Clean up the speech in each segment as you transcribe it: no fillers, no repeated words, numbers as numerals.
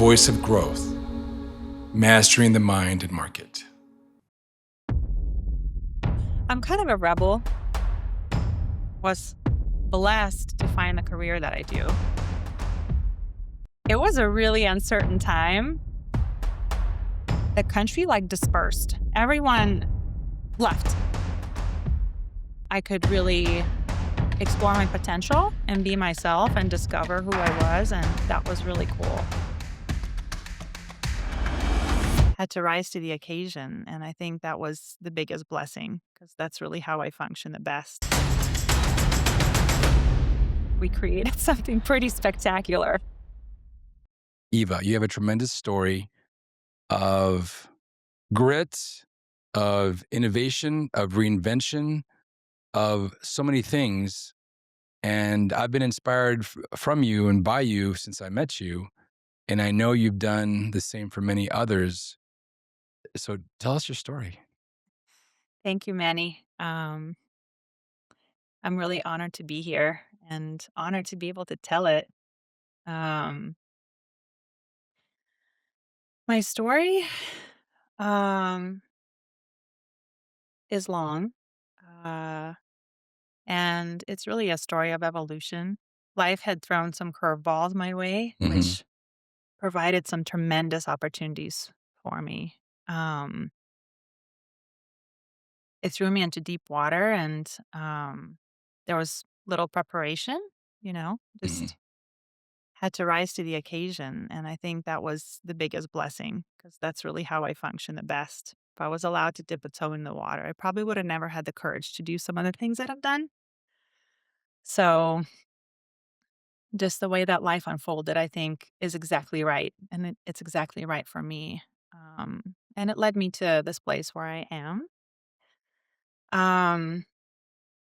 voice of growth, mastering the mind and market. I'm kind of a rebel. Was blessed to find the career that I do. It was a really uncertain time. The country dispersed. Everyone left. I could really explore my potential and be myself and discover who I was, and that was really cool. Had to rise to the occasion, and I think that was the biggest blessing because that's really how I function the best. We created something pretty spectacular. Eva, you have a tremendous story of grit, of innovation, of reinvention, of so many things. And I've been inspired from you and by you since I met you. And I know you've done the same for many others. So tell us your story. Thank you, Manny. I'm really honored to be here and honored to be able to tell it. Um, my story um, is long, uh, and it's really a story of evolution. Life had thrown some curveballs my way, Mm-hmm. which provided some tremendous opportunities for me. Um, it threw me into deep water, and there was little preparation, Mm-hmm. just had to rise to the occasion, and I think that was the biggest blessing because that's really how I function the best. If I was allowed to dip a toe in the water, I probably would have never had the courage to do some of the things that I've done. So, just the way that life unfolded, I think, is exactly right, and it's exactly right for me. And it led me to this place where I am. Um,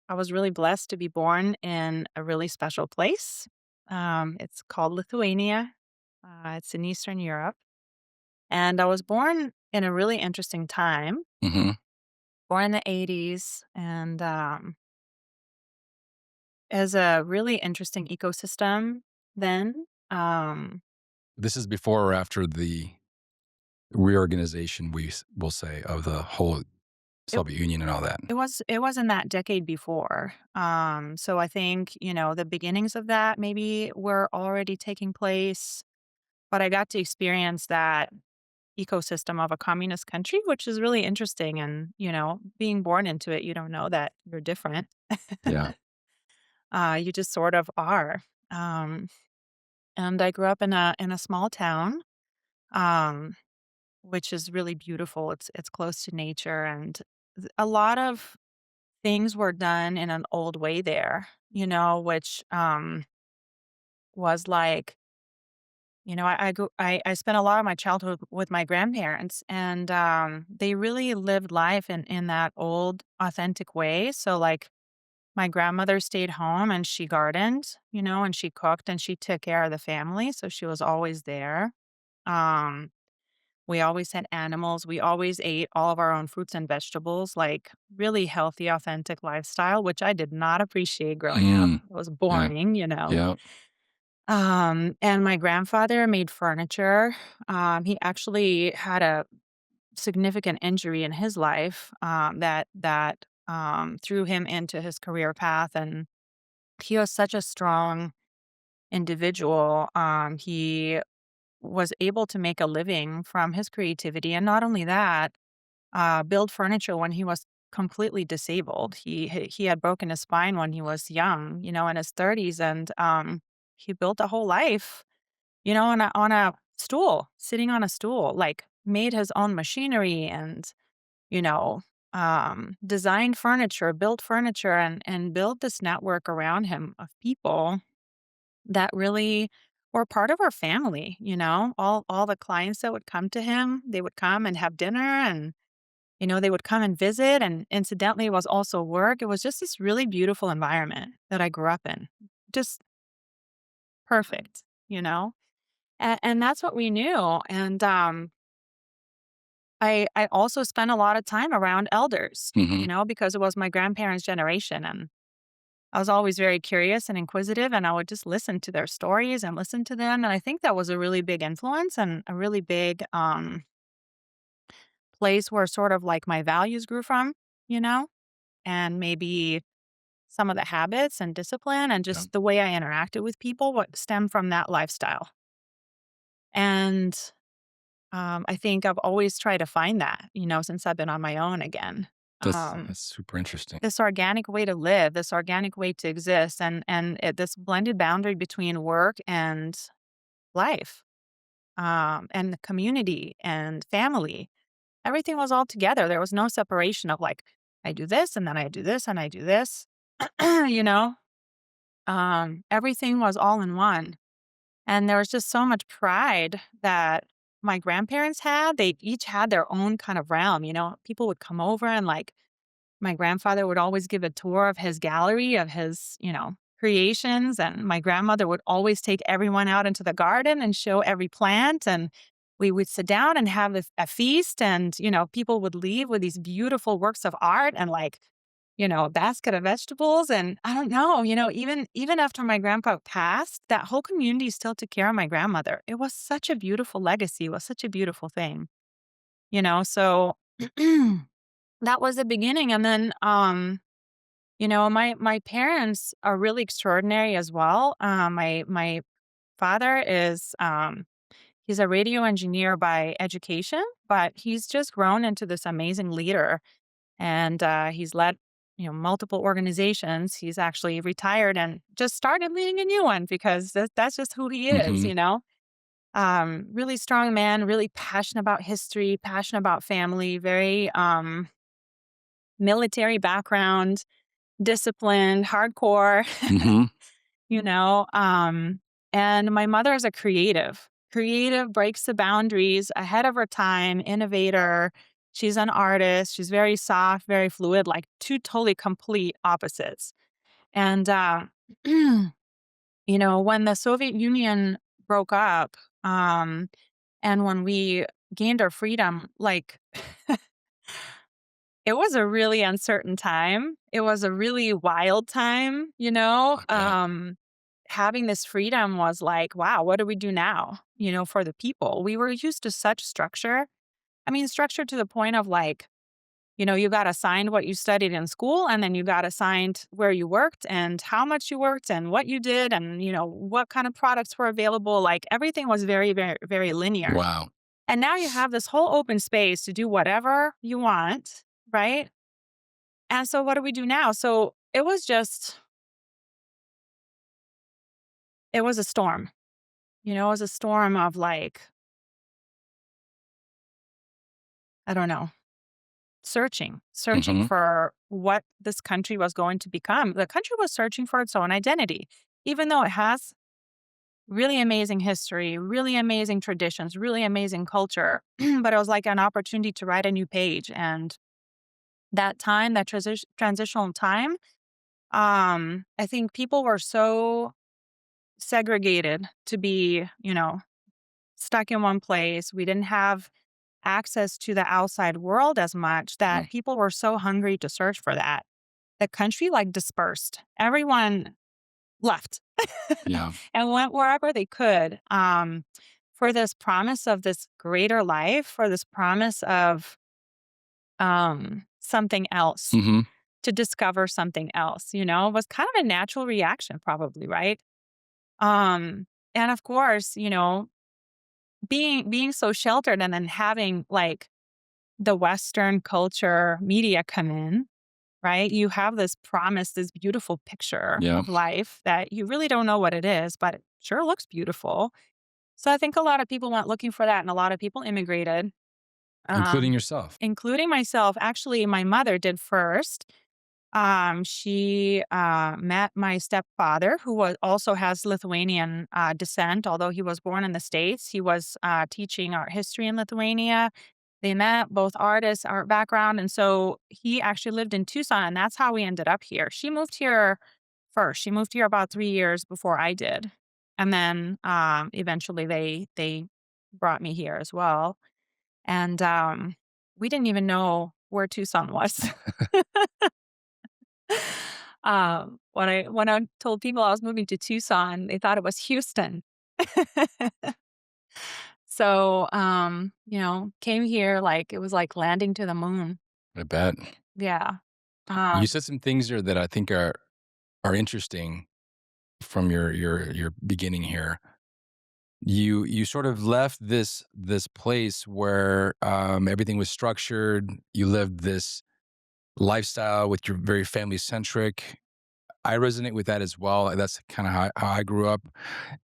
I was really blessed to be born in a really special place. It's called Lithuania. It's in Eastern Europe. And I was born in a really interesting time, Mm-hmm. born in the '80s, and as a really interesting ecosystem then. This is before or after the reorganization, will say, of the whole It Soviet Union and all that. it was in that decade before. So I think, the beginnings of that maybe were already taking place, but I got to experience that ecosystem of a communist country, which is really interesting. And, being born into it, you don't know that you're different. Yeah. You just sort of are. Um, and I grew up in a small town, um, which is really beautiful. It's close to nature, and a lot of things were done in an old way there. Which was like, I spent a lot of my childhood with my grandparents, and they really lived life in that old, authentic way. So like my grandmother stayed home and she gardened, and she cooked and she took care of the family. So she was always there. Um, we always had animals. We always ate all of our own fruits and vegetables, like really healthy, authentic lifestyle, which I did not appreciate growing up. Mm. It was Yeah. boring. Yeah. And my grandfather made furniture. He actually had a significant injury in his life that threw him into his career path, and he was such a strong individual. He was able to make a living from his creativity, and not only that, build furniture when he was completely disabled. He had broken his spine when he was young, in his 30s, and he built a whole life, on a stool, sitting on a stool, like made his own machinery and you know, designed furniture, built furniture, and built this network around him of people that really were part of our family. All the clients that would come to him, they would come and have dinner, and they would come and visit, and incidentally, it was also work. It was just this really beautiful environment that I grew up in, just perfect, and that's what we knew. And I also spent a lot of time around elders, Mm-hmm. because it was my grandparents' generation, and I was always very curious and inquisitive, and I would just listen to their stories and listen to them. And I think that was a really big influence and a really big place where sort of like my values grew from, you know, and maybe some of the habits and discipline and Yeah. just the way I interacted with people what stemmed from that lifestyle. And I think I've always tried to find that, since I've been on my own again. That's super interesting. This organic way to live, this organic way to exist, and this blended boundary between work and life, and the community and family. Everything was all together. There was no separation of like, I do this and then I do this and I do this. you know, Everything was all in one. And there was just so much pride that my grandparents had. They each had their own kind of realm. People would come over and like my grandfather would always give a tour of his gallery of his, creations. And my grandmother would always take everyone out into the garden and show every plant. And we would sit down and have a feast. And, people would leave with these beautiful works of art and like, a basket of vegetables. And I don't know, even after my grandpa passed, that whole community still took care of my grandmother. It was such a beautiful legacy. It was such a beautiful thing, so that was the beginning. And then, my parents are really extraordinary as well. My father is he's a radio engineer by education, but he's just grown into this amazing leader, and he's led multiple organizations. He's actually retired and just started leading a new one because that's just who he is. Hmm. Really strong man, really passionate about history, passionate about family, very military background, disciplined, hardcore, Hmm. you know. And my mother is a creative. Creative, breaks the boundaries, ahead of her time, innovator. She's an artist. She's very soft, very fluid, like two totally complete opposites. And when the Soviet Union broke up, and when we gained our freedom, like it was a really uncertain time. It was a really wild time, I bet. having this freedom was like, wow, what do we do now? For the people. We were used to such structure. I mean, structure to the point of like, you got assigned what you studied in school, and then you got assigned where you worked and how much you worked and what you did and, what kind of products were available. Like everything was very, very, very linear. Wow. And now you have this whole open space to do whatever you want, right? And so what do we do now? So it was a storm. It was a storm of like, I don't know, searching Hmm. for what this country was going to become. The country was searching for its own identity, even though it has really amazing history, really amazing traditions, really amazing culture. But it was like an opportunity to write a new page. And that time, that transitional time, I think people were so segregated to be, stuck in one place. We didn't have access to the outside world as much Yeah. that people were so hungry to search for that. The country like dispersed. Everyone left Yeah. and went wherever they could, for this promise of this greater life, for this promise of something else, Hmm. to discover something else, it was kind of a natural reaction, probably, right? Um, and of course, being so sheltered and then having like the Western culture media come in, right? You have this promise, this beautiful picture Yeah. of life that you really don't know what it is, but it sure looks beautiful. So I think a lot of people went looking for that, and a lot of people immigrated, Including um, yourself. including myself. Actually, my mother did first. She met my stepfather, who also has Lithuanian descent, although he was born in the States. He was teaching art history in Lithuania. They met, both artists, art background. And so he actually lived in Tucson, and that's how we ended up here. She moved here first. She moved here about 3 years before I did. And then eventually they brought me here as well. And we didn't even know where Tucson was. When I told people I was moving to Tucson, they thought it was Houston. So, came here like it was like landing to the moon. I bet. Yeah. You Um, said some things there that I think are interesting from your beginning here. You sort of left this place where everything was structured. You lived this lifestyle with your very family centric. I resonate with that as well. That's kind of how I grew up.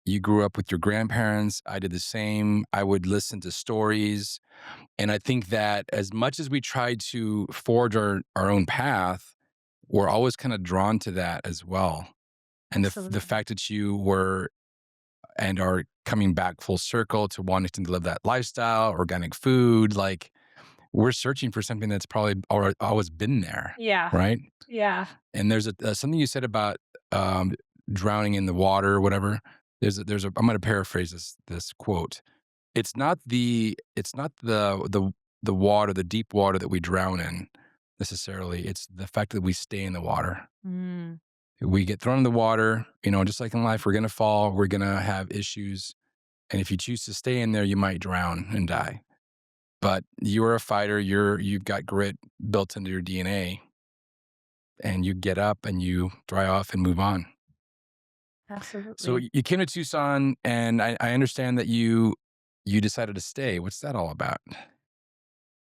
You grew up with your grandparents. I did the same. I would listen to stories. And I think that as much as we try to forge our own path, we're always kind of drawn to that as well. And the Absolutely. fact that you were and are coming back full circle to wanting to live that lifestyle, organic food, like we're searching for something that's probably always been there, Yeah. right? Yeah. And there's something you said about um, drowning in the water or whatever. There's a I'm going to paraphrase this quote. It's not the water, the deep water that we drown in necessarily. It's the fact that we stay in the water. Mm, We get thrown in the water, just like in life, we're going to fall, we're going to have issues. And if you choose to stay in there, you might drown and die. But you're a fighter, you've got grit built into your DNA, and you get up and you dry off and move on. So absolutely. you came to Tucson, and I understand that you decided to stay. What's that all about?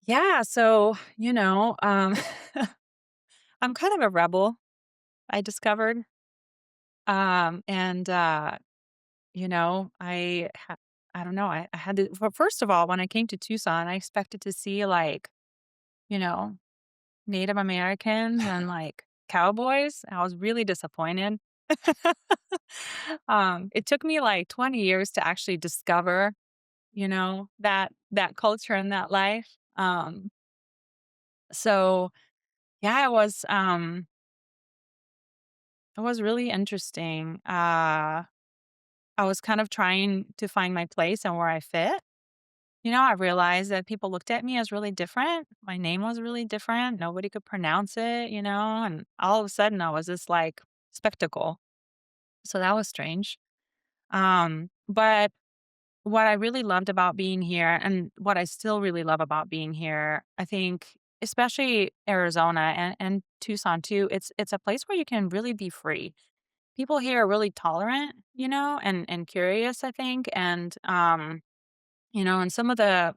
Yeah. So, I'm kind of a rebel, I discovered. And, I don't know. I had to, well, first of all, when I came to Tucson, I expected to see like, you know, Native Americans and like cowboys. I was really disappointed. It took me like 20 years to actually discover, that culture and that life. So yeah, it was really interesting. I was kind of trying to find my place and where I fit. I realized that people looked at me as really different. My name was really different. Nobody could pronounce it, and all of a sudden I was this like spectacle. So that was strange. But what I really loved about being here and what I still really love about being here, I think especially Arizona and Tucson too, it's a place where you can really be free. People here are really tolerant, and curious, I think. And some of the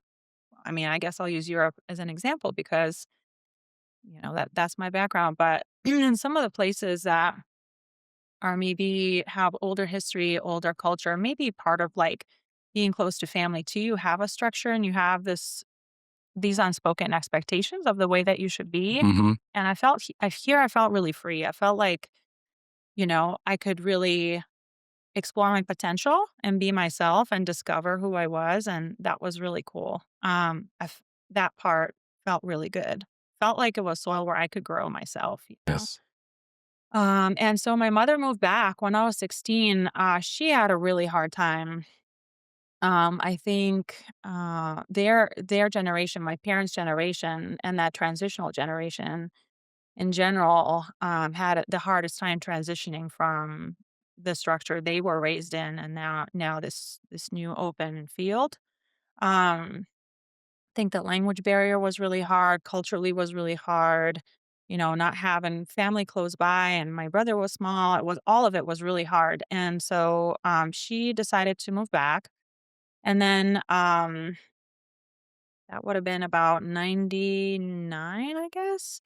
I mean, I guess I'll use Europe as an example because, that's my background. But in some of the places that are maybe have older history, older culture, maybe part of like being close to family too, you have a structure and you have these unspoken expectations of the way that you should be. Hmm. And I felt really free. I felt like, I could really explore my potential and be myself and discover who I was, and that was really cool. That part felt really good. Felt like it was soil where I could grow myself. Yes. And so my mother moved back when I was 16. She had a really hard time. I think their generation, my parents' generation, and that transitional generation in general, had the hardest time transitioning from the structure they were raised in, and now this new open field. I think the language barrier was really hard, culturally was really hard. Not having family close by, and my brother was small. It was all of it was really hard, and so she decided to move back, and then that would have been about 99, I guess.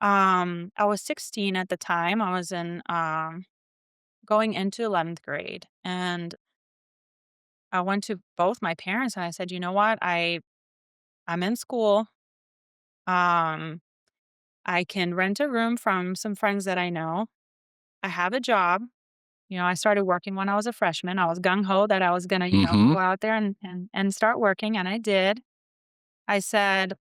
I was 16 at the time. I was in going into 11th grade, and I went to both my parents and I said, "You know what? I'm in school. Um I can rent a room from some friends that I know. I have a job." I started working when I was a freshman. I was gung ho that I was going to, Hmm. go out there and start working, and I did. I said,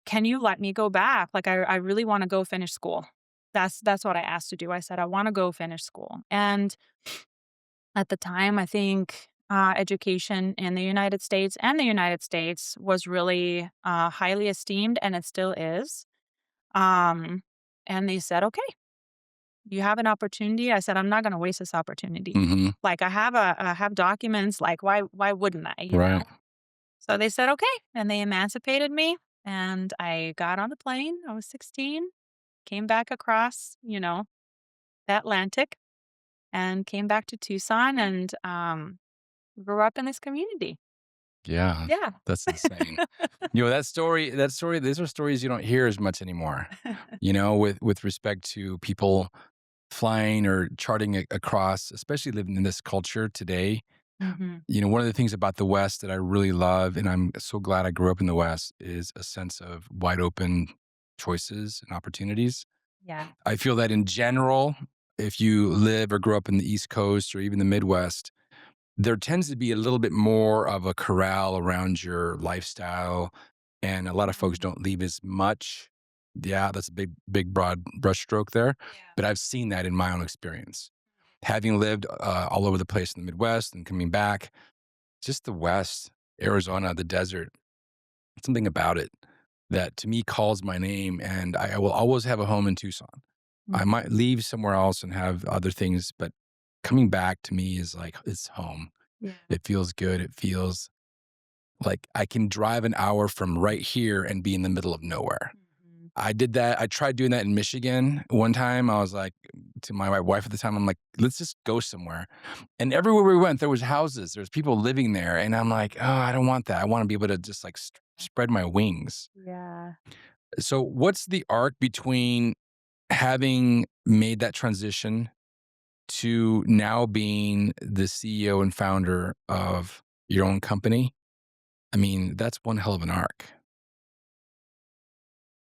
"Can you let me go back? Like I really want to go finish school." That's what I asked to do. I said, "I want to go finish school." And at the time, I think, education in the United States was really, highly esteemed, and it still is. Um, and they said, "Okay." You have an opportunity?" I said, "I'm not gonna waste this opportunity." Mhm. Like, I have documents, like, why wouldn't I, you Right. know? So they said, "Okay," and they emancipated me, and I got on the plane. I was 16, came back across, the Atlantic, and came back to Tucson and, grew up in this community. Yeah. Yeah. That's insane. That story, these are stories you don't hear as much anymore, with respect to people flying or charting across, especially living in this culture today. Mhm. One of the things about the West that I really love, and I'm so glad I grew up in the West, is a sense of wide open choices and opportunities. Yeah. I feel that in general, if you live or grow up in the East Coast or even the Midwest, there tends to be a little bit more of a corral around your lifestyle, and a lot of folks Mhm. don't leave as much. Yeah, that's a big, big, broad brushstroke there, Yeah. but I've seen that in my own experience. Having lived all over the place in the Midwest and coming back, just the West, Arizona, the desert, something about it that to me calls my name, and I will always have a home in Tucson. I Mhm. might leave somewhere else and have other things, but coming back to me is like it's home. Yeah. It feels good. It feels like I can drive an hour from right here and be in the middle of nowhere. Mhm. I did that. I tried doing that in Michigan one time. I was like to my wife at the time, I'm like, let's just go somewhere. And everywhere we went, there was houses. There's people living there. And I'm like, oh, I don't want that. I want to be able to just like spread my wings. Yeah. So what's the arc between having made that transition to now being the CEO and founder of your own company? I mean, that's one hell of an arc.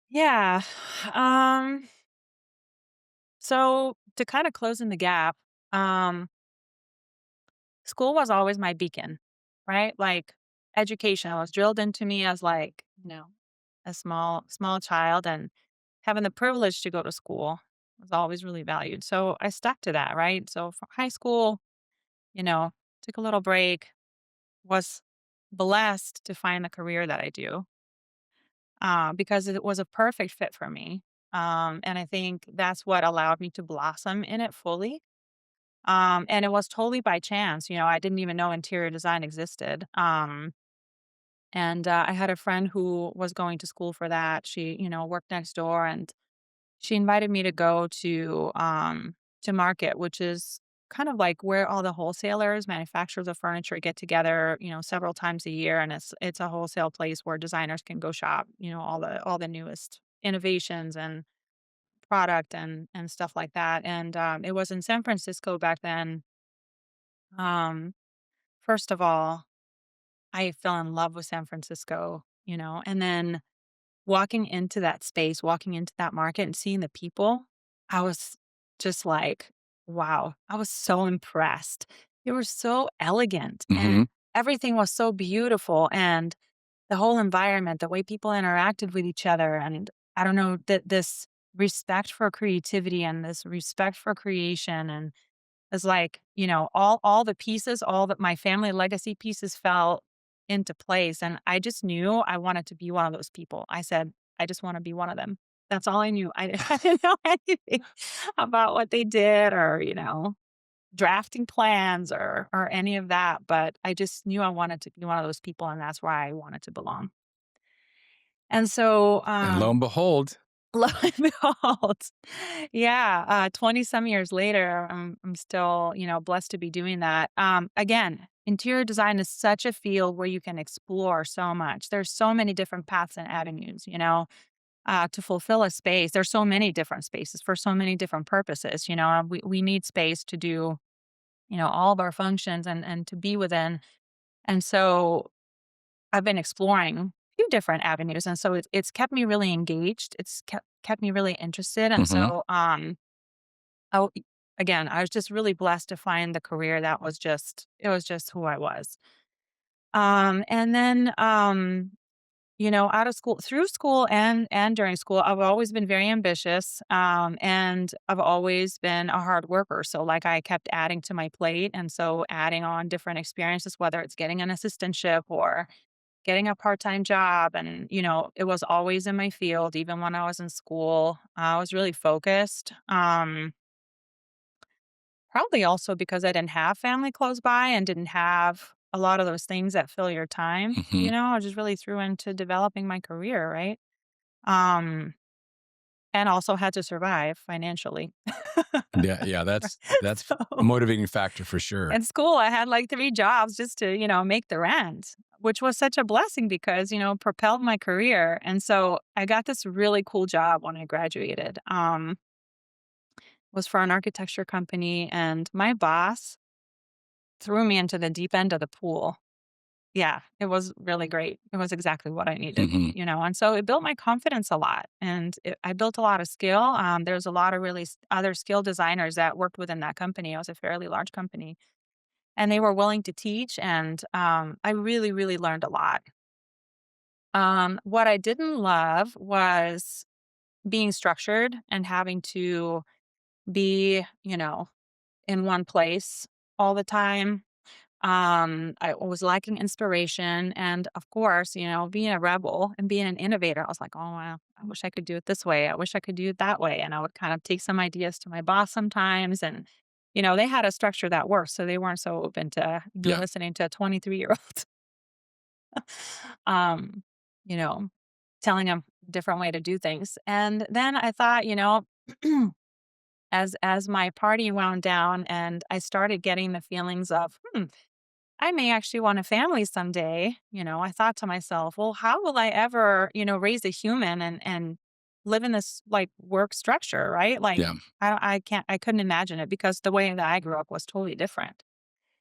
Yeah. Um, so to kind of close in the gap, um, school was always my beacon, right? Like education was drilled into me as like, a small child, and having the privilege to go to school was always really valued. So I stuck to that, right? So for high school, you know, took a little break, was blessed to find the career that I do, because it was a perfect fit for me. And I think that's what allowed me to blossom in it fully. And it was totally by chance. I didn't even know interior design existed. And I had a friend who was going to school for that. She, worked next door, and she invited me to go to market, which is kind of like where all the wholesalers, manufacturers of furniture get together, several times a year, and it's a wholesale place where designers can go shop, all the newest innovations and product and stuff like that. And it was in San Francisco back then. Um, First of all, I fell in love with San Francisco, and then walking into that space, walking into that market and seeing the people, I was just like, wow, I was so impressed. They were so elegant, and Mhm. everything was so beautiful, and the whole environment, the way people interacted with each other, and I don't know, that this respect for creativity and this respect for creation, and it's like, all the pieces, all that my family legacy pieces fell into place, and I just knew I wanted to be one of those people. I said, "I just wanna be one of them." That's all I knew. I didn't know anything about what they did, or, drafting plans, or any of that, but I just knew I wanted to be one of those people, and that's where I wanted to belong. And so, And lo and behold, lo and behold, yeah, 20 some years later, I'm still, blessed to be doing that. Again, interior design is such a field where you can explore so much. There's so many different paths and avenues, to fulfill a space. There's so many different spaces for so many different purposes. We need space to do, all of our functions, and to be within. And so I've been exploring a few different avenues, and so it's kept me really engaged. It's kept me really interested, and mhm, so, I again, I was just really blessed to find the career that was just it was just who I was. And then, out of school, through school, and during school, I've always been very ambitious, and I've always been a hard worker. So, like, I kept adding to my plate, and so adding on different experiences, whether it's getting an assistantship or getting a part-time job, and, it was always in my field even when I was in school. I was really focused. Probably also because I didn't have family close by and didn't have a lot of those things that fill your time, Mhm. I just really threw into developing my career, right? Um, and also had to survive financially. Yeah, yeah, that's a So, motivating factor for sure. in school, I had like 3 jobs just to, make the rent, which was such a blessing because, propelled my career. And so I got this really cool job when I graduated. Was for an architecture company, and my boss threw me into the deep end of the pool. Yeah, it was really great. It was exactly what I needed, Mhm. and so it built my confidence a lot, and I built a lot of skill. There's a lot of really other skill designers that worked within that company. It was a fairly large company, and they were willing to teach, and I really, really learned a lot. What I didn't love was being structured and having to be, in one place all the time. I was lacking inspiration. And of course, being a rebel and being an innovator, I was like, oh, wow, I wish I could do it this way. I wish I could do it that way. And I would kind of take some ideas to my boss sometimes. And, they had a structure that worked. So they weren't so open to me Yeah, listening to a 23-year-old, um, you know, telling them a different way to do things. And then I thought, as my party wound down and I started getting the feelings of, I may actually want a family someday. I thought to myself, well, how will I ever, raise a human and live in this like work structure, right? Like yeah, I couldn't imagine it because the way that I grew up was totally different.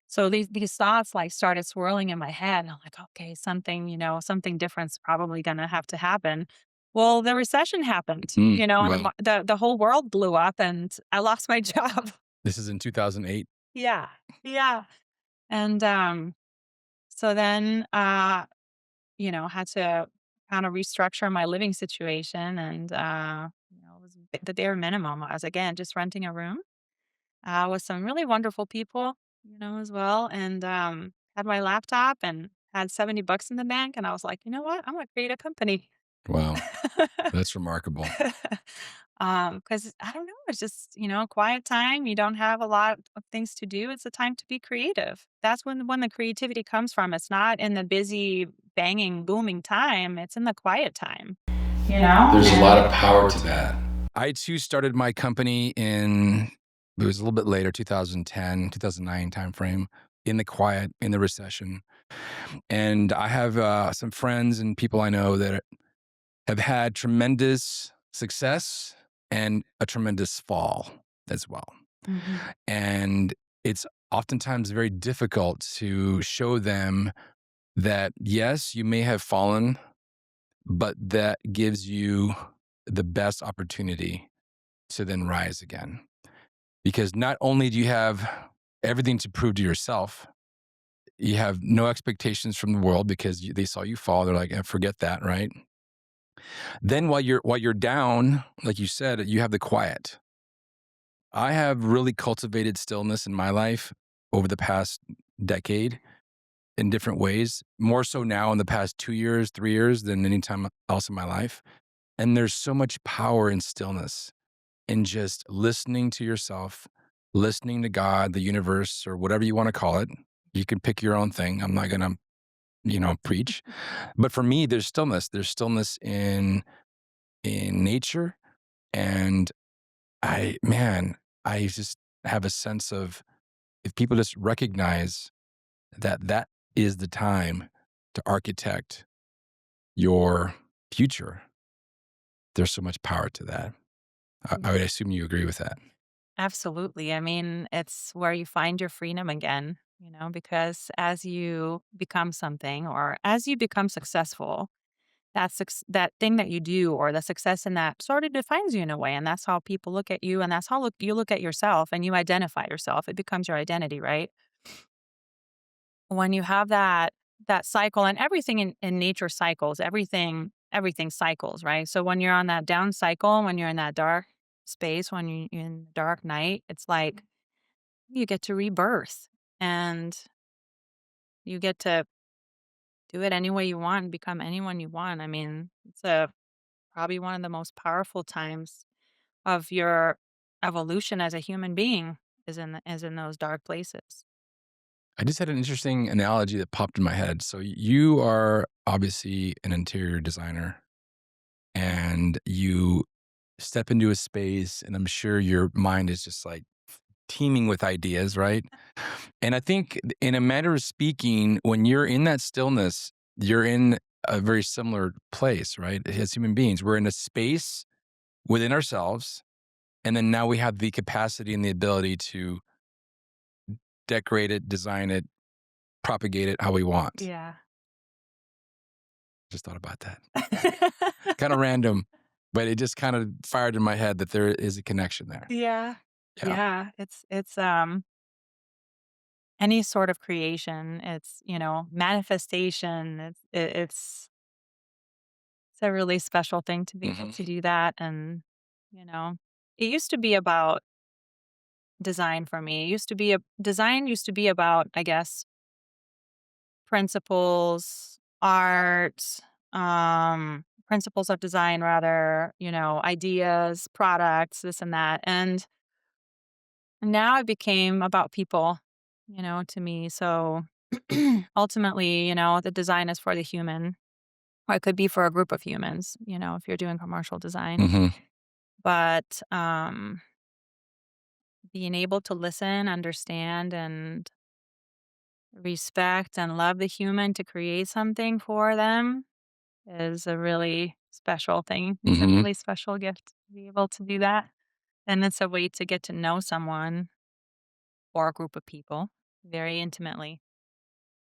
So these thoughts like started swirling in my head. And I'm like, okay, something different's probably gonna have to happen. Well, the recession happened, and well, the whole world blew up and I lost my job. this is in 2008. Yeah. Yeah. And so then had to kind of restructure my living situation, and it was the bare minimum. I was again just renting a room with some really wonderful people, as well, and had my laptop and had $70 in the bank, and I was like, you know what, I'm gonna create a company. Wow, that's remarkable. Because I don't know, it's just, quiet time. You don't have a lot of things to do. It's a time to be creative. That's when the creativity comes from. It's not in the busy, banging, booming time. It's in the quiet time. There's a lot And of power to that. I too started my company in it was a little bit later, 2010, 2009 timeframe, in the quiet, in the recession. And I have some friends and people I know that have had tremendous success and a tremendous fall as well. Mhm. And it's oftentimes very difficult to show them that, yes, you may have fallen, but that gives you the best opportunity to then rise again. Because not only do you have everything to prove to yourself, you have no expectations from the world because they saw you fall. They're like, forget that, right? Then while you're down, like you said, you have the quiet. I have really cultivated stillness in my life over the past decade in different ways, more so now in the past 2 years, 3 years than any time else in my life. And there's so much power in stillness, in just listening to yourself, listening to God, the universe, or whatever you want to call it. You can pick your own thing. I'm not going to, preach. But for me, there's stillness. There's stillness in nature. And I just have a sense of if people just recognize that that is the time to architect your future, there's so much power to that. I would assume you agree with that. Absolutely. I mean, it's where you find your freedom again, because as you become something or as you become successful, that thing that you do or the success in that sort of defines you in a way. And that's how people look at you. And that's how you look at yourself and you identify yourself. It becomes your identity, right? When you have that cycle, and everything in nature cycles, everything cycles, right? So when you're on that down cycle, when you're in that dark space, when you're in the dark night, it's like you get to rebirth and you get to do it any way you want, become anyone you want. I mean, it's a probably one of the most powerful times of your evolution as a human being. is in those dark places. I just had an interesting analogy that popped in my head. So you are obviously an interior designer and you step into a space and I'm sure your mind is just like teeming with ideas, right? And I think in a matter of speaking, when you're in that stillness, you're in a very similar place, right? As human beings, we're in a space within ourselves. And then now we have the capacity and the ability to decorate it, design it, propagate it how we want. Yeah. Just thought about that. Kind of random, but it just kind of fired in my head that there is a connection there. Yeah. Yeah. Yeah, it's any sort of creation, it's, manifestation, it's a really special thing to be able Hmm. to do that, and, you know, it used to be about design for me. It used to be a design used to be about, I guess, principles, art, principles of design rather, ideas, products, this and that. And now it became about people, to me. So ultimately, the design is for the human, or it could be for a group of humans, if you're doing commercial design. Hmm. But being able to listen, understand, and respect and love the human to create something for them is a really special thing. It's a Hmm. really special gift to be able to do that. And it's a way to get to know someone or a group of people very intimately.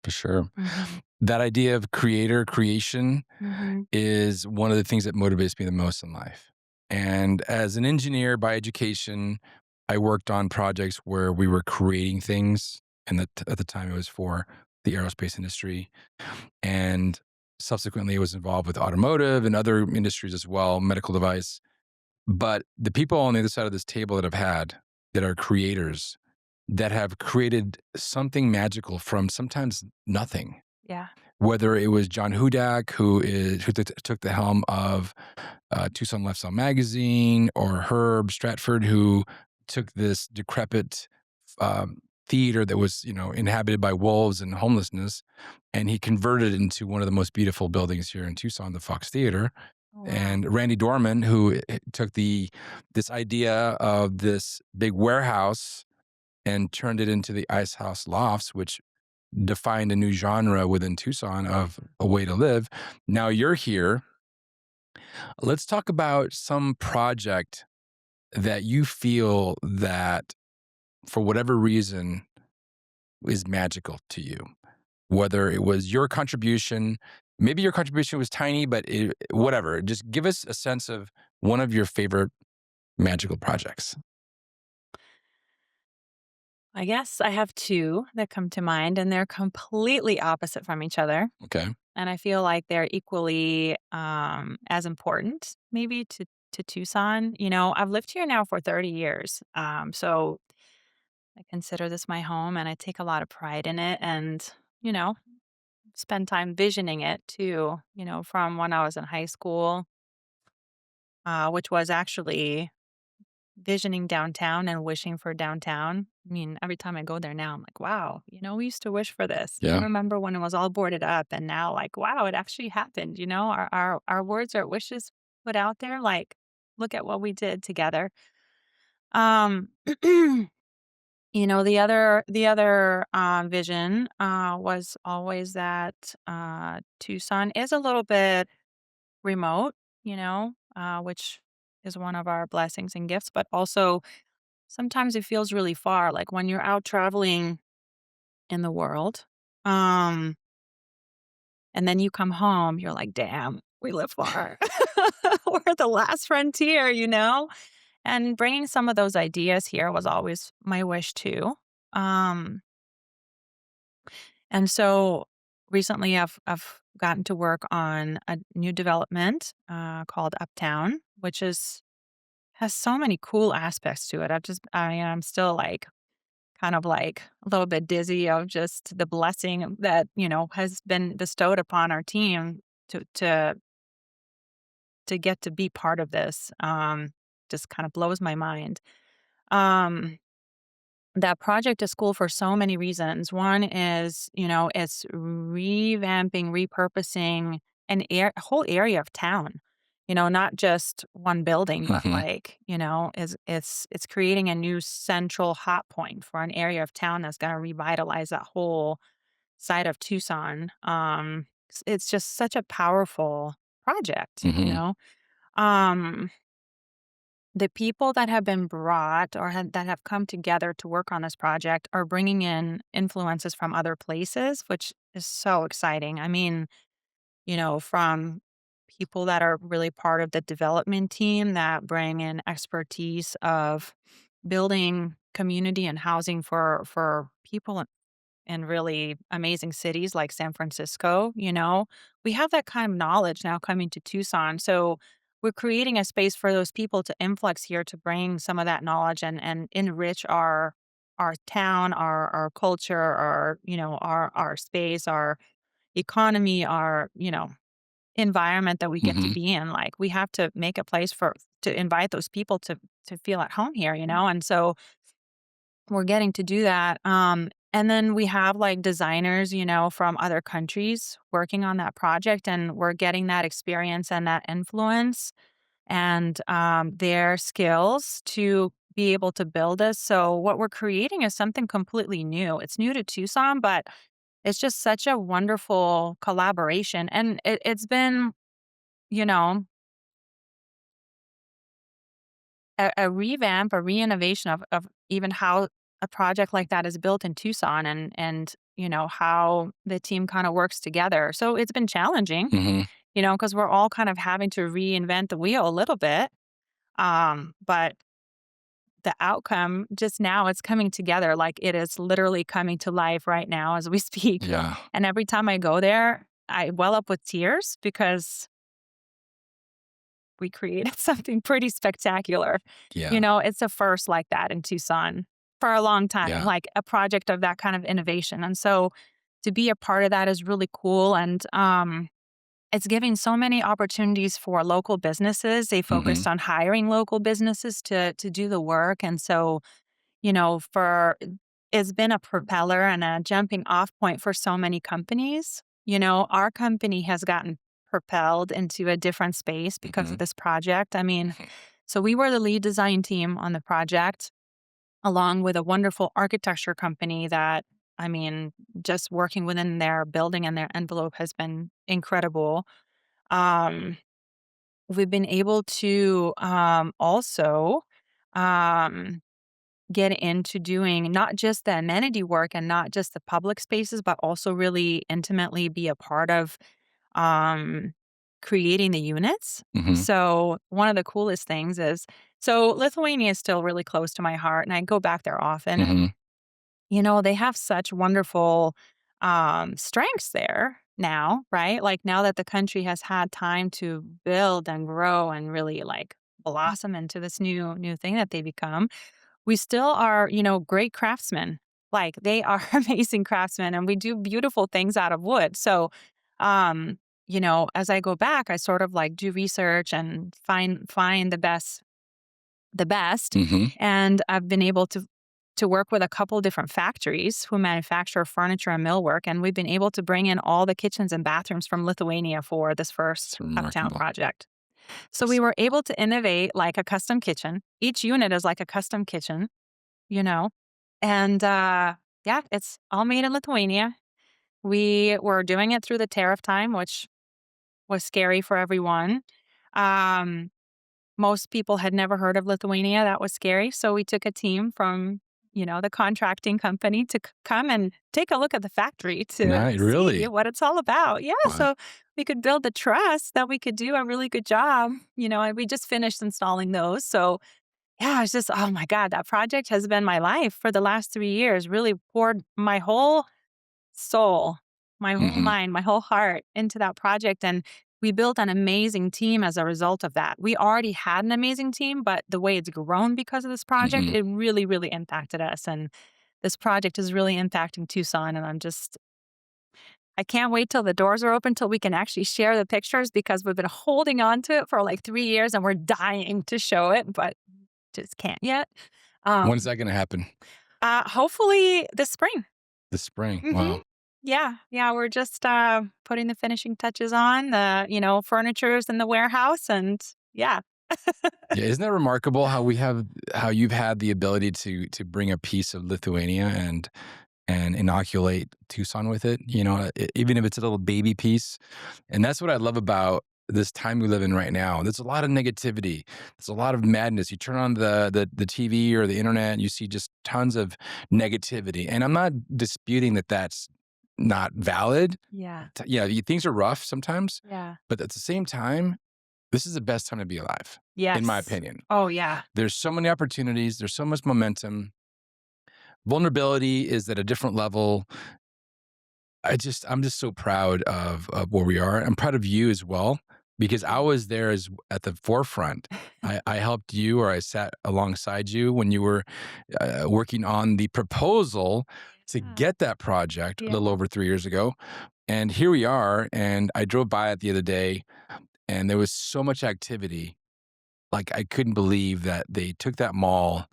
For sure. Mhm. That idea of creator creation Mhm. is one of the things that motivates me the most in life. And as an engineer by education, I worked on projects where we were creating things. And at the time, it was for the aerospace industry. And subsequently, it was involved with automotive and other industries as well, medical device. But the people on the other side of this table that I've had that are creators that have created something magical from sometimes nothing. Yeah. Whether it was John Hudak, who took the helm of Tucson Lifestyle Magazine, or Herb Stratford, who took this decrepit um, theater that was, inhabited by wolves and homelessness, and he converted it into one of the most beautiful buildings here in Tucson, the Fox Theater. Oh, wow. And Randy Dorman, who took this idea of this big warehouse and turned it into the Ice House Lofts, which defined a new genre within Tucson of a way to live. Now you're here. Let's talk about some project that you feel that for whatever reason is magical to you. Whether it was your contribution, maybe your contribution was tiny, but whatever. Just give us a sense of one of your favorite magical projects. I guess I have 2 that come to mind, and they're completely opposite from each other, Okay. and I feel like they're equally, as important maybe to Tucson. I've lived here now for 30 years, so I consider this my home, and I take a lot of pride in it and, you know, spend time visioning it too, from when I was in high school, which was actually visioning downtown and wishing for downtown. I mean, every time I go there now, I'm like, wow, we used to wish for this. I Yeah. remember when it was all boarded up, and now, like, wow, it actually happened. Our words, our wishes put out there. Like, look at what we did together. Um, the other vision was always that Tucson is a little bit remote, which is one of our blessings and gifts, but also sometimes it feels really far, like when you're out traveling in the world, um, and then you come home, you're like, "Damn, we live far." We're at the last frontier, And bringing some of those ideas here was always my wish too. Um, and so recently I've gotten to work on a new development, called Uptown, which has so many cool aspects to it. I am still like kind of like a little bit dizzy of just the blessing that, has been bestowed upon our team to get to be part of this. Just kind of blows my mind. Um, that project is cool for so many reasons. One is, it's revamping, repurposing whole area of town. Not just one building, but Mhm. like, is it's creating a new central hot point for an area of town that's going to revitalize that whole side of Tucson. It's just such a powerful project. Mhm. Um, the people that have been brought or that have come together to work on this project are bringing in influences from other places, which is so exciting. I mean, from people that are really part of the development team that bring in expertise of building community and housing for people in really amazing cities like San Francisco. We have that kind of knowledge now coming to Tucson. So we're creating a space for those people to influx here to bring some of that knowledge and enrich our town, our culture, our space, our economy, our, environment that we get to Mhm. be in. Like we have to make a place to invite those people to feel at home here. And so we're getting to do that. And then we have like designers, from other countries working on that project, and we're getting that experience and that influence and their skills to be able to build this. So what we're creating is something completely new. It's new to Tucson, but it's just such a wonderful collaboration. And it's been, you know, a revamp, a reinnovation of even how a project like that is built in Tucson and how the team kind of works together. So it's been challenging, Mhm. because we're all kind of having to reinvent the wheel a little bit. But the outcome just now it's coming together like it is literally coming to life right now as we speak. Yeah. And every time I go there, I well up with tears because we created something pretty spectacular. Yeah. It's a first like that in Tucson for a long time, Yeah. like a project of that kind of innovation. And so to be a part of that is really cool. And it's giving so many opportunities for local businesses. They Mhm. focused on hiring local businesses to do the work. And so, for it's been a propeller and a jumping off point for so many companies. Our company has gotten propelled into a different space because of Mhm. this project. I mean, Mhm. so we were the lead design team on the project, along with a wonderful architecture company that, I mean, just working within their building and their envelope has been incredible. Um, we've been able to also um, get into doing not just the amenity work and not just the public spaces, but also really intimately be a part of um, creating the units. Mhm. So one of the coolest things is so Lithuania is still really close to my heart, and I go back there often. And Mhm. they have such wonderful strengths there now, right? Like now that the country has had time to build and grow and really like blossom into this new thing that they become, we still are, great craftsmen. Like they are amazing craftsmen and we do beautiful things out of wood. So, as I go back, I sort of like do research and find the best. Mhm. And I've been able to work with a couple different factories who manufacture furniture and millwork. And we've been able to bring in all the kitchens and bathrooms from Lithuania for this It's first uptown remarkable. project. So we It's were able to innovate like a custom kitchen. Each unit is like a custom kitchen, you know? And, yeah, it's all made in Lithuania. We were doing it through the tariff time, which was scary for everyone. Um, Most people had never heard of Lithuania. That was scary. So we took a team from, the contracting company to come and take a look at the factory to Nice. see Really? what it's all about. Yeah. Wow. So we could build the trust that we could do a really good job, and we just finished installing those. So yeah, it's just, oh my God, that project has been my life for the last 3 years, really poured my whole soul, my whole Mhm. mind, my whole heart into that project. And we built an amazing team as a result of that. We already had an amazing team, but the way it's grown because of this project, Mhm. it really, really impacted us. And this project is really impacting Tucson. And I can't wait till the doors are open till we can actually share the pictures because we've been holding on to it for like 3 years and we're dying to show it, but just can't yet. When's Um, that gonna happen? Hopefully this spring. The spring. Mhm. Wow. Yeah, yeah, we're just, putting the finishing touches on the, furniture's in the warehouse and yeah. Yeah, isn't that remarkable how you've had the ability to bring a piece of Lithuania and inoculate Tucson with it, even if it's a little baby piece. And that's what I love about this time we live in right now. There's a lot of negativity. There's a lot of madness. You turn on the TV or the internet, and you see just tons of negativity. And I'm not disputing that that's not valid. Yeah, Yeah, things are rough sometimes, yeah. but at the same time, this is the best time to be alive, in my Yes. opinion. Oh, yeah. There's so many opportunities. There's so much momentum. Vulnerability is at a different level. I'm just so proud of where we are. I'm proud of you as well because I Yeah. was there as at the forefront. I helped you or I sat alongside you when you were working on the proposal to Yeah. get that project a little Yeah. over 3 years ago. And here we are. And I drove by it the other day and there was so much activity. Like I couldn't believe that they took that mall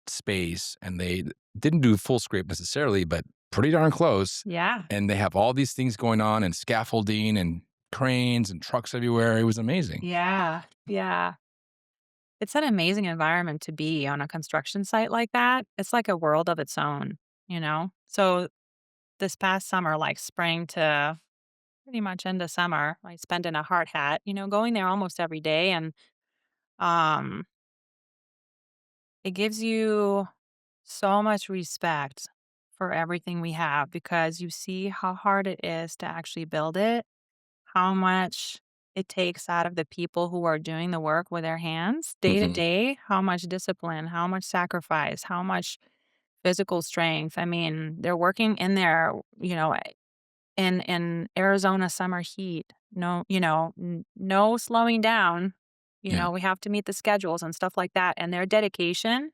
space and they didn't do full scrape necessarily, but pretty darn close. Yeah. And they have all these things going on and scaffolding and cranes and trucks everywhere. It was amazing. Yeah. Yeah. It's an amazing environment to be on a construction site like that. It's like a world of its own, you know? So this past summer, like spring to pretty much into summer, I spent in a hard hat, going there almost every day. And um, it gives you so much respect for everything we have because you see how hard it is to actually build it, how much it takes out of the people who are doing the work with their hands day to Hmm. day, how much discipline, how much sacrifice, how much physical strength. I mean, they're working in there, in Arizona summer heat. No, no slowing down. Yeah, We have to meet the schedules and stuff like that. And their dedication,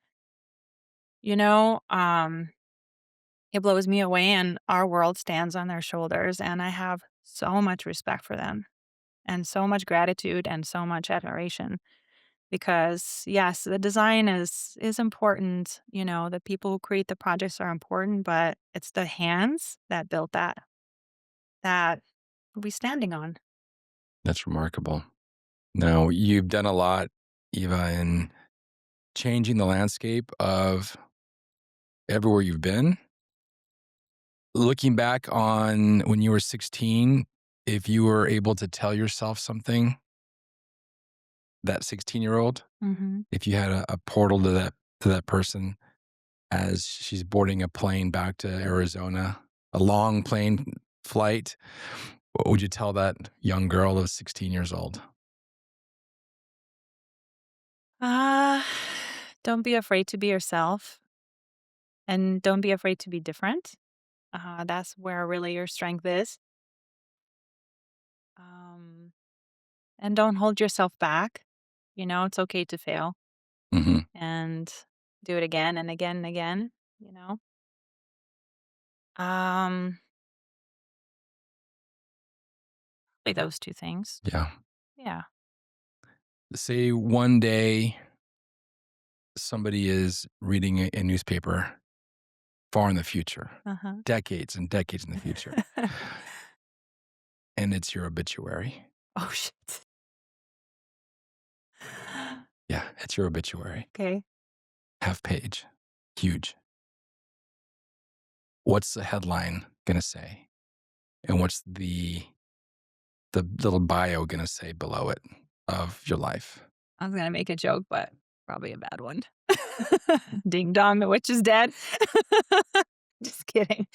you know, um, it blows me away and our world stands on their shoulders. And I have so much respect for them and so much gratitude and so much admiration because yes, the design is important. The people who create the projects are important, but it's the hands that built that we'll be standing on. that's remarkable. Now, you've done a lot, Eva, in changing the landscape of everywhere you've been. Looking back on when you were 16, if you were able to tell yourself something, that 16-year-old, Mhm. if you had a portal to that person as she's boarding a plane back to Arizona, a long plane flight, what would you tell that young girl of 16 years old? Uh, don't be afraid to be yourself and don't be afraid to be different. That's where really your strength is. Um, and don't hold yourself back. It's okay to fail Mhm. and do it again and again and again, you know? Um, Probably those two things. Yeah. Yeah. Say one day somebody is reading a newspaper far in the future, Uh-huh. decades and decades in the future, and it's your obituary. Oh, shit. Yeah, it's your obituary. Okay. Half page. Huge. What's the headline gonna say? And what's the little bio gonna say below it of your life? I was gonna make a joke, but probably a bad one. Ding dong, the witch is dead. Just kidding.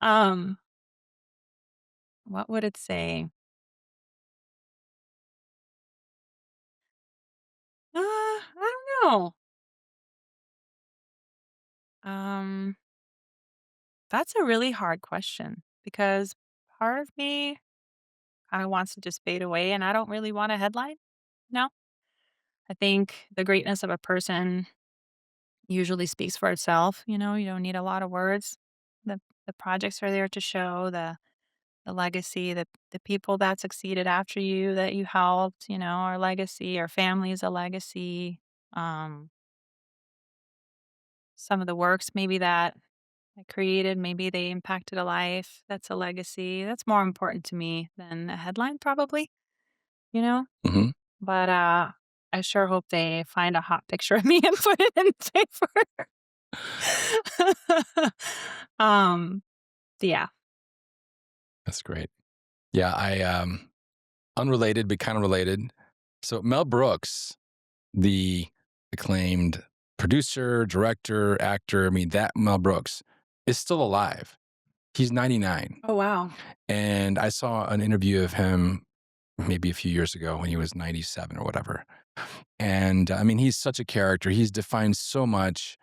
Um, what would it say? I don't know. Um, that's a really hard question because part of me kinda wants to just fade away, and I don't really want a headline. No. I think the greatness of a person usually speaks for itself, you don't need a lot of words. The projects are there to show the legacy, the people that succeeded after you that you helped, our legacy, our family is a legacy. Um, some of the works maybe that I created, maybe they impacted a life. That's a legacy. That's more important to me than a headline probably, you know? Mhm. But, I sure hope they find a hot picture of me and put it in the paper. Um, yeah. That's great. Yeah, unrelated, but kind of related. So Mel Brooks, the acclaimed producer, director, actor, I mean, that Mel Brooks is still alive. He's 99. Oh, wow. And I saw an interview of him maybe a few years ago when he was 97 or whatever. And I mean, he's such a character. He's defined so much.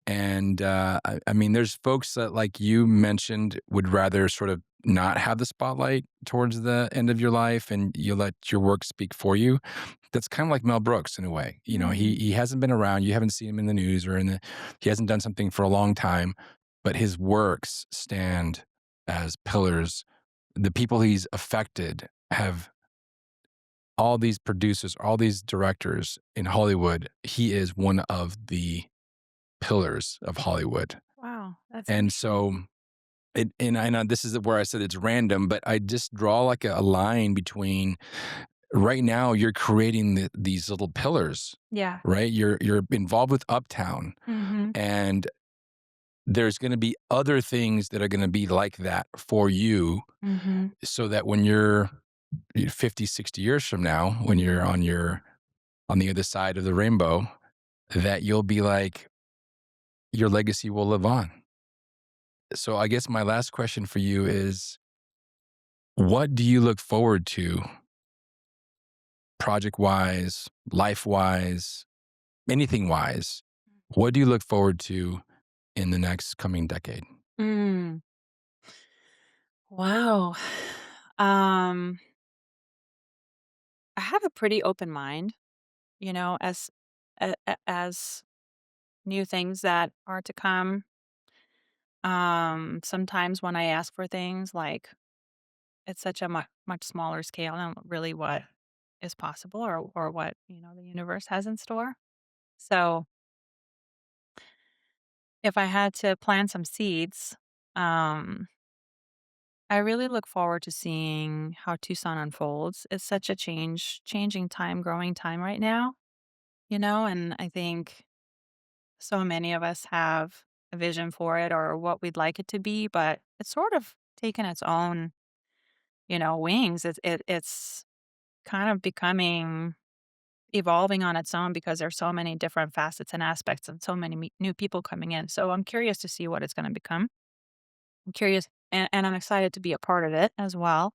And I mean, there's folks that, like you mentioned, would rather sort of not have the spotlight towards the end of your life and you let your work speak for you. That's kind of like Mel Brooks in a way. You know, Mm, he hasn't been around. You haven't seen him in the news or he hasn't done something for a long time, but his works stand as pillars. The people he's affected have all these producers, all these directors in Hollywood. He is one of the pillars of Hollywood. wow, that's And interesting. so and I know this is where I said it's random, but I just draw like a line between right now you're creating these little pillars, Yeah. right? You're involved with Uptown, Mhm, and there's going to be other things that are going to be like that for you, mhm. so that when you're 50, 60 years from now, when you're on the other side of the rainbow, that you'll be like your legacy will live on. So I guess my last question for you is what do you look forward to project wise, life wise, anything wise? What do you look forward to in the next coming decade? Mm, wow. Um, I have a pretty open mind, as as new things that are to come. Sometimes when I ask for things, like it's such a much smaller scale than really what is possible or what, the universe has in store. So if I had to plant some seeds, um, I really look forward to seeing how Tucson unfolds. It's such a changing time, growing time right now, and I think so many of us have a vision for it or what we'd like it to be, but it's sort of taken its own, wings. It's kind of becoming evolving on its own because there's so many different facets and aspects and so many new people coming in. So I'm curious to see what it's going to become. I'm curious and I'm excited to be a part of it as well.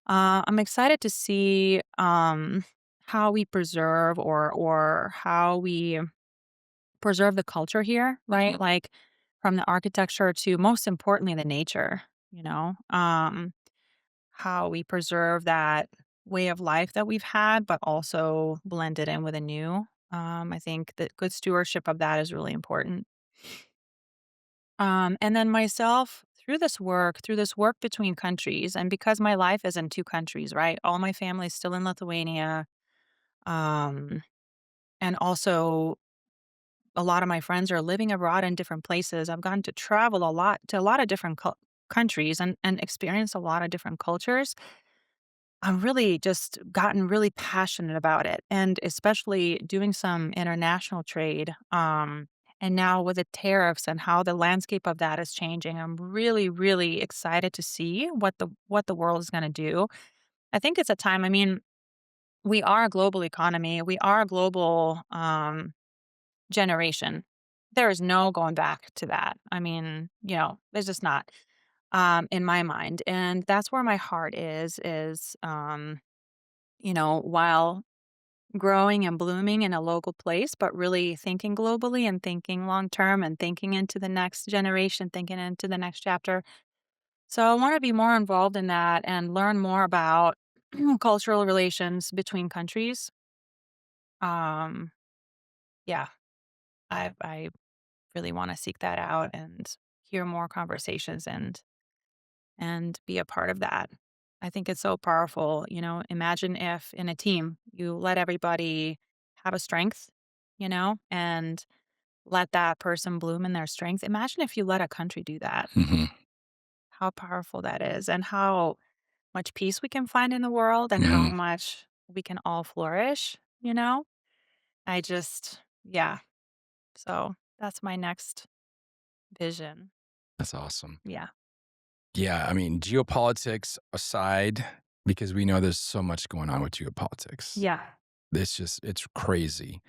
I'm excited to see how we preserve or how we preserve the culture here, right? Like from the architecture to most importantly the nature, how we preserve that way of life that we've had, but also blend it in with a new. I think that good stewardship of that is really important. And then myself, through this work between countries, and because my life is in two countries, right? All my family is still in Lithuania. Um, and also a lot of my friends are living abroad in different places. I've gotten to travel a lot to a lot of different countries and experience a lot of different cultures. I've really just gotten really passionate about it, and especially doing some international trade. And now with the tariffs and how the landscape of that is changing, I'm really, really excited to see what the world is going to do. I think it's a time. I mean, we are a global economy. We are a global generation. There is no going back to that. I mean, there's just not in my mind, and that's where my heart is. While growing and blooming in a local place, but really thinking globally and thinking long term and thinking into the next generation, thinking into the next chapter. So I want to be more involved in that and learn more about cultural relations between countries. Um, yeah, I really want to seek that out and hear more conversations and be a part of that. I think it's so powerful. Imagine if in a team you let everybody have a strength, and let that person bloom in their strength. Imagine if you let a country do that, Hmm. how powerful that is, and how much peace we can find in the world, and how Hmm. much we can all flourish, you know? I just, yeah. So that's my next vision. That's awesome. Yeah. Yeah, I mean, geopolitics aside, because we know there's so much going on with geopolitics. Yeah. It's crazy.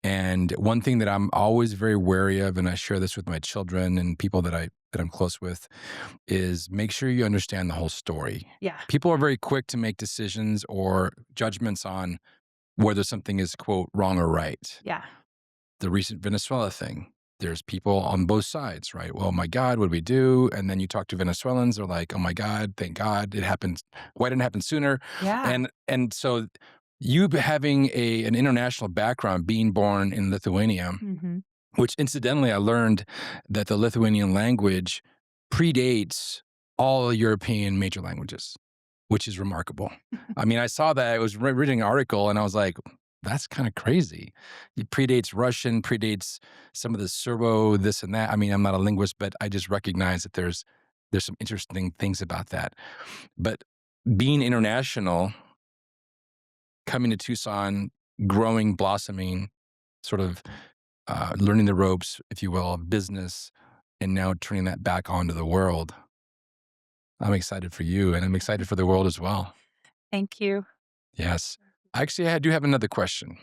And one thing that I'm always very wary of, and I share this with my children and people that I'm close with, is make sure you understand the whole story. Yeah. People are very quick to make decisions or judgments on whether something is quote wrong or right. Yeah. The recent Venezuela thing. There's people on both sides, right? Well, my God, what do we do? And then you talk to Venezuelans, they're like, "Oh my God, thank God it happened. Why didn't it happen sooner?" Yeah. And so you having an international background, being born in Lithuania, Mhm. which incidentally I learned that the Lithuanian language predates all European major languages, which is remarkable. I mean, I saw that I was reading an article and I was like, that's kind of crazy. It predates Russian, predates some of the Serbo, this and that. I mean, I'm not a linguist, but I just recognize that there's some interesting things about that. But being international, coming to Tucson, growing, blossoming, sort of learning the ropes, if you will, of business, and now turning that back onto the world. I'm excited for you, and I'm excited for the world as well. Thank you. Yes. Actually, I do have another question.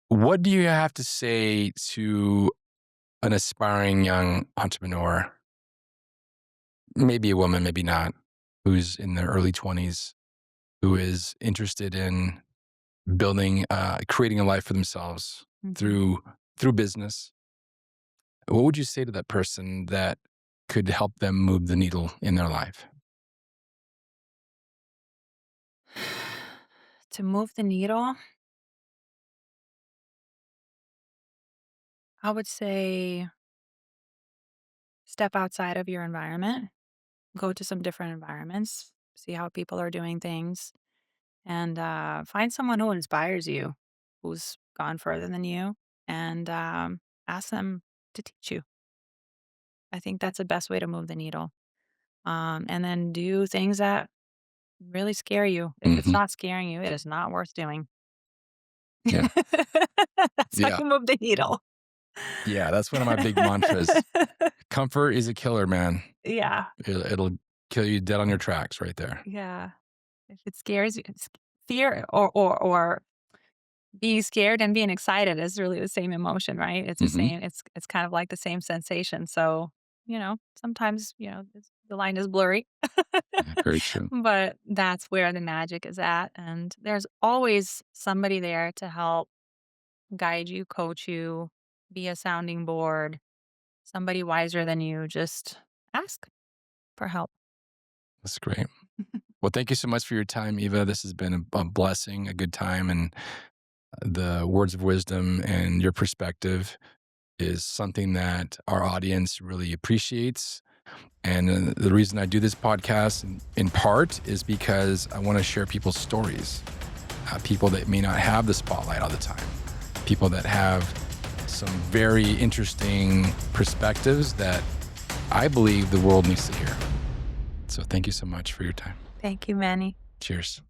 What do you have to say to an aspiring young entrepreneur, maybe a woman, maybe not, who's in their early 20s, who is interested in creating a life for themselves Mhm. through business? What would you say to that person that could help them move the needle in their life? To move the needle, I would say step outside of your environment, go to some different environments, see how people are doing things, and find someone who inspires you, who's gone further than you, and ask them to teach you. I think that's the best way to move the needle. And then do things that really scare you. If it's Hmm. not scaring you, it is not worth doing. Yeah. That's how Yeah. you move the needle. Yeah. That's one of my big mantras. Comfort is a killer, man. Yeah, It'll kill you dead on your tracks right there. yeah. If it scares you, fear or being scared and being excited is really the same emotion, right? It's the Hmm. same. It's kind of like the same sensation. So sometimes the line is blurry, Yeah, very true. but that's where the magic is at. And there's always somebody there to help guide you, coach you, be a sounding board. Somebody wiser than you. Just ask for help. That's great. Well, thank you so much for your time, Eva. This has been a blessing, a good time, and the words of wisdom and your perspective is something that our audience really appreciates. And the reason I do this podcast, in part, is because I want to share people's stories, people that may not have the spotlight all the time, people that have some very interesting perspectives that I believe the world needs to hear. So thank you so much for your time. Thank you, Manny. Cheers.